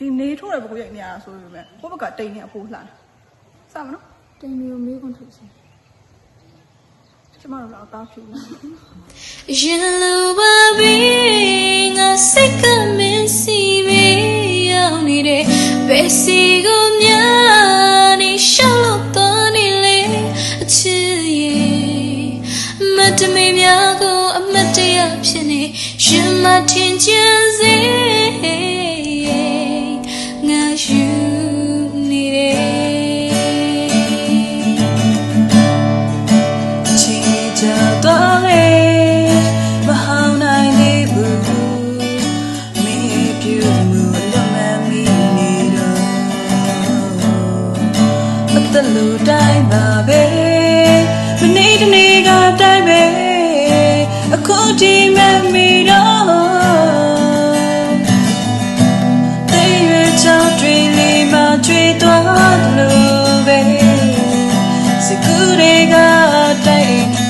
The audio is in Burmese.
ဒီနေထိုးတဲ့ဘကိုရိုက်နေရတာဆိုပေမဲ့ဟိုဘက်ကတိန်နေအဖိုးလှတယ်စမနော်တိန်မျိုးမေးခွန်းထုတ်စီကျမတို့လည်းအသားဖြူလာရင်လိုပါပြီငါစိတ်ကမင်းစီပဲရောက်နေတဲ့ဘယ်စီကိုများနေရှောက်လို့တော့နေလေအချစ်ရဲ့မတ်တမေများကိုအမတ်တရဖြစ်နေရင်မထင်ချင်စေငါယူနေတယ်ချစ်ကြတော့လေမဟောင်းနိုင်သေးဘူးမင်းပြုမှုလက်မမီနေတော့အတလူတိုင်းပါပဲမနေ့တနေ့ကတိုင်းပဲအခုဒီမမီတော့တေးရချောင်းတွေလေးမှကျွေးသွားလို့ပဲစကူတွေကတိုင်း